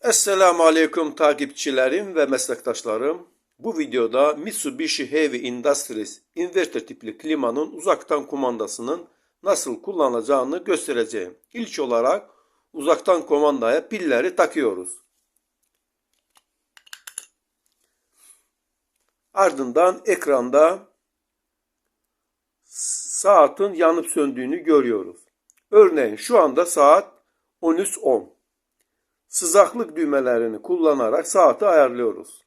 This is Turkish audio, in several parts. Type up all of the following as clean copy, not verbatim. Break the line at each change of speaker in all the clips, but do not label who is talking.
Esselamu Aleyküm takipçilerim ve meslektaşlarım. Bu videoda Mitsubishi Heavy Industries inverter tipli klimanın uzaktan kumandasının nasıl kullanılacağını göstereceğim. İlk olarak uzaktan kumandaya pilleri takıyoruz. Ardından ekranda saatin yanıp söndüğünü görüyoruz. Örneğin şu anda saat 13:10. Sıcaklık düğmelerini kullanarak saati ayarlıyoruz.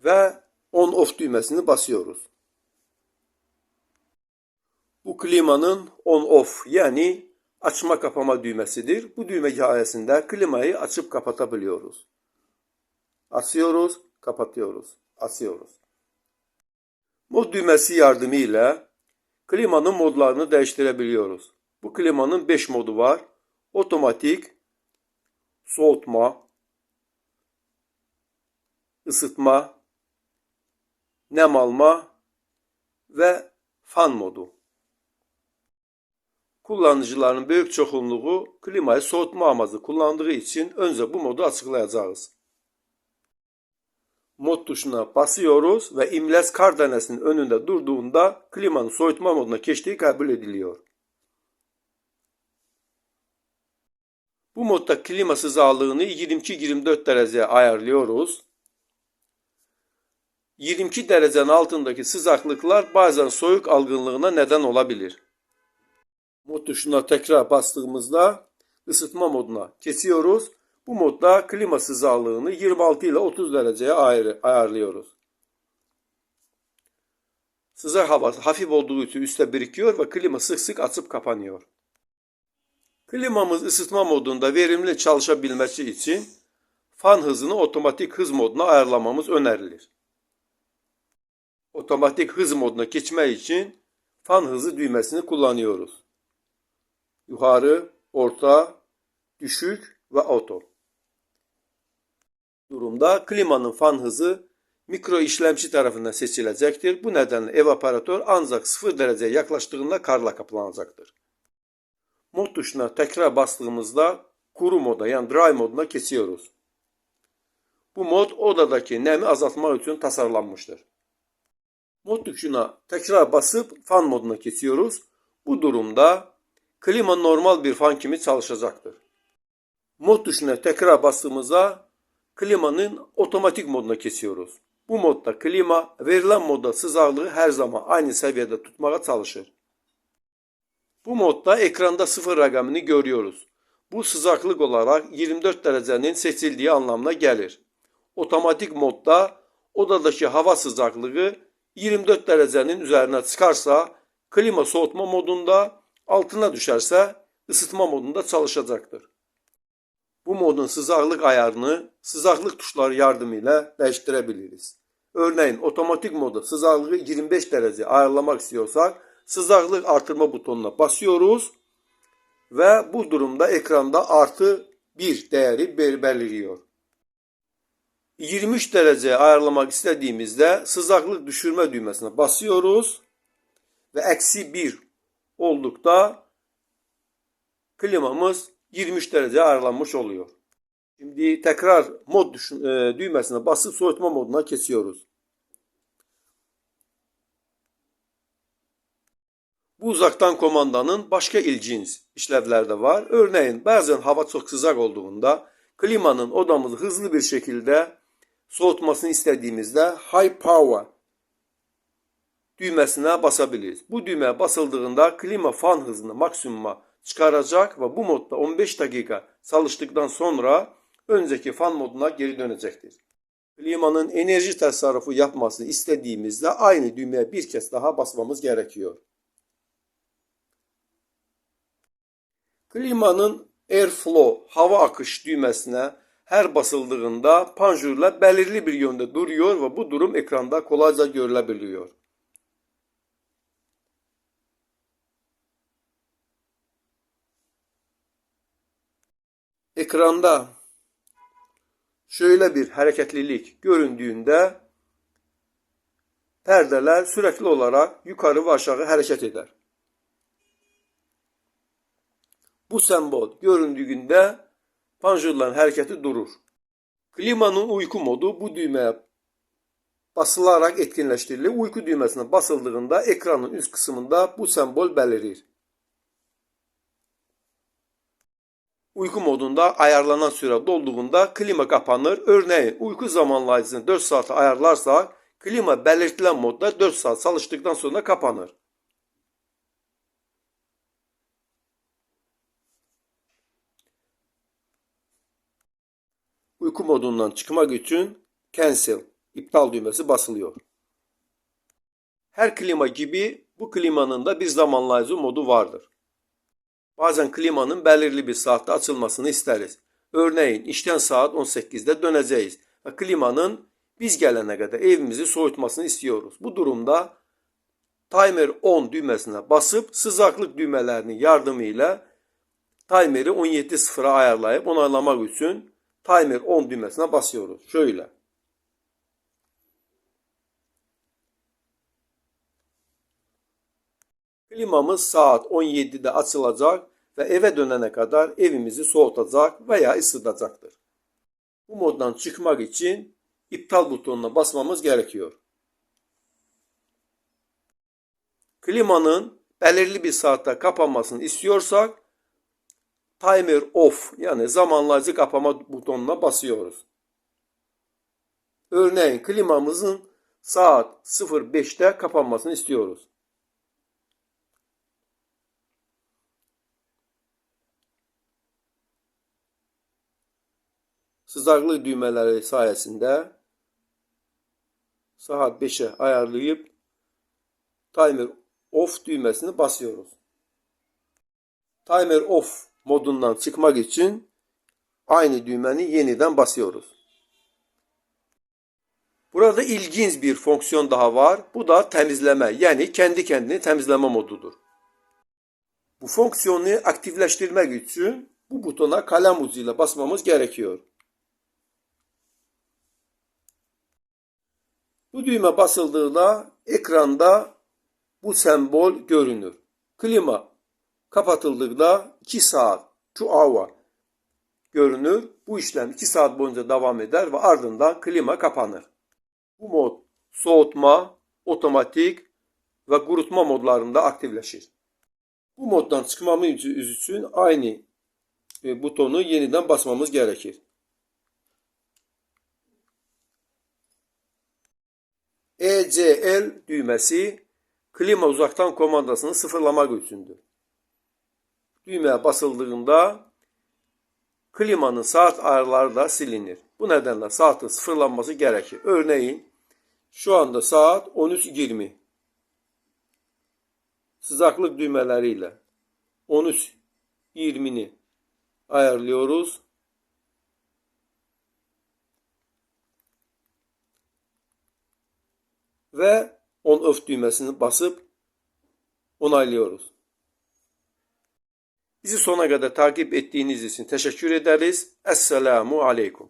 Ve on-off düğmesini basıyoruz. Bu klimanın on-off yani açma kapama düğmesidir. Bu düğme sayesinde klimayı açıp kapatabiliyoruz. Açıyoruz, kapatıyoruz, açıyoruz. Mod düğmesi yardımıyla klimanın modlarını değiştirebiliyoruz. Bu klimanın 5 modu var. Otomatik, soğutma, ısıtma, nem alma ve fan modu. Kullanıcıların büyük çoxunluğu klimayı soğutma amacı kullandığı için önce bu modu açıklayacağız. Mod tuşuna basıyoruz ve imles kar dənəsinin önünde durduğunda klimanın soğutma moduna geçtiği kabul ediliyor. Bu modda klima sıcaklığını 22-24 dereceye ayarlıyoruz. 22 derecenin altındaki sıcaklıklar bazen soğuk algınlığına neden olabilir. Mod tuşuna tekrar bastığımızda ısıtma moduna geçiyoruz. Bu modda klima sıcaklığını 26 ile 30 dereceye ayarlıyoruz. Sıcak hava hafif olduğu için üstte birikiyor ve klima sık sık açıp kapanıyor. Klimamız ısıtma modunda verimli çalışabilmesi için fan hızını otomatik hız moduna ayarlamamız önerilir. Otomatik hız moduna geçmek için fan hızı düğmesini kullanıyoruz. Yukarı, orta, düşük ve auto. Durumda klimanın fan hızı mikro işlemci tarafından seçilecektir. Bu nedenle evaporatör ancak 0 dereceye yaklaştığında karla kaplanacaktır. Mod tuşuna tekrar bastığımızda kuru moda yani dry moduna geçiyoruz. Bu mod odadaki nemi azaltmak için tasarlanmıştır. Mod tuşuna tekrar basıp fan moduna geçiyoruz. Bu durumda klima normal bir fan gibi çalışacaktır. Mod tuşuna tekrar bastığımızda klimanın otomatik moduna geçiyoruz. Bu modda klima verilen modda sıcaklığı her zaman aynı seviyede tutmaya çalışır. Bu modda ekranda 0 rakamını görüyoruz. Bu sıcaklık olarak 24 derecenin seçildiği anlamına gelir. Otomatik modda odadaki hava sıcaklığı 24 derecenin üzerine çıkarsa klima soğutma modunda, altına düşerse ısıtma modunda çalışacaktır. Bu modun sıcaklık ayarını sıcaklık tuşları yardımıyla değiştirebiliriz. Örneğin otomatik moda sıcaklığı 25 derece ayarlamak istiyorsak sıcaklık artırma butonuna basıyoruz ve bu durumda ekranda artı 1 değeri belirliyor. 23 derece ayarlamak istediğimizde sıcaklık düşürme düğmesine basıyoruz ve eksi 1 oldukta klimamız 23 derece ayarlanmış oluyor. Şimdi tekrar mod düğmesine basıp soğutma moduna geçiyoruz. Bu uzaktan komandanın başka ilginç işlevləri də var. Örneğin bazen hava çok sıcak olduğunda klimanın odamızı hızlı bir şekilde soğutmasını istediğimizde High Power düğmesine basabiliriz. Bu düğmeye basıldığında klima fan hızını maksimuma çıkaracak ve bu modda 15 dakika çalıştıktan sonra önceki fan moduna geri dönecektir. Klimanın enerji tasarrufu yapmasını istediğimizde aynı düğmeye bir kez daha basmamız gerekiyor. Klimanın Airflow hava akış düğmesine her basıldığında panjurla belirli bir yönde duruyor ve bu durum ekranda kolayca görülebiliyor. Ekranda şöyle bir hareketlilik göründüğünde perdeler sürekli olarak yukarı ve aşağı hareket eder. bu sembol göründüğünde panjurların hərəkəti durur. Klimanın uyku modu bu düymeye basılarak etkinleştirilir. Uyku düğmesine basıldığında ekranın üst kısmında bu sembol belirir. Uyku modunda ayarlanan süre dolduğunda klima kapanır. Örneğin uyku zamanlayıcısını 4 saate ayarlarsak klima belirtilen modda 4 saat çalıştıktan sonra kapanır. Uyku modundan çıkmak için cancel, iptal düğmesi basılıyor. Her klima gibi bu klimanın da bir zamanlayıcı modu vardır. Bazen klimanın belirli bir saatte açılmasını isteriz. Örneğin işten saat 18'de döneceğiz ve klimanın biz gelene kadar evimizi soğutmasını istiyoruz. Bu durumda timer on düğmesine basıp sıcaklık düğmelerinin yardımıyla timeri 17.0'a ayarlayıp onaylamak için timer on düğmesine basıyoruz. Şöyle. Klimamız saat 17'de açılacak ve eve dönene kadar evimizi soğutacak veya ısıtacaktır. Bu moddan çıkmak için iptal butonuna basmamız gerekiyor. Klimanın belirli bir saatte kapanmasını istiyorsak timer off yani zamanlayıcı kapama butonuna basıyoruz. Örneğin klimamızın saat 05'te kapanmasını istiyoruz. Sıcaklık düğmeleri sayesinde saat 5'e ayarlayıp timer off düğmesini basıyoruz. Timer off modundan çıkmak için aynı düğmeni yeniden basıyoruz. Burada ilginç bir fonksiyon daha var. Bu da temizleme yani kendi kendini temizleme modudur. Bu fonksiyonu aktifleştirmek için bu butona kalem ucuyla basmamız gerekiyor. Bu düğme basıldığında ekranda bu sembol görünür. Klima kapatıldığında 2 saat, 2 hour görünür. Bu işlem 2 saat boyunca devam eder ve ardından klima kapanır. Bu mod soğutma, otomatik ve kurutma modlarında aktifleşir. Bu moddan çıkmamız için aynı butonu yeniden basmamız gerekir. ECL düğmesi klima uzaktan komandasını sıfırlamak içindir. Düğmeye basıldığında klimanın saat ayarları da silinir. Bu nedenle saatin sıfırlanması gerekir. Örneğin şu anda saat 13:20. Sıcaklık düğmeleriyle 13:20'ni ayarlıyoruz. Ve on off düğmesini basıp onaylıyoruz. Bizi sona kadar takip ettiğiniz için teşekkür ederiz. Esselamu Aleyküm.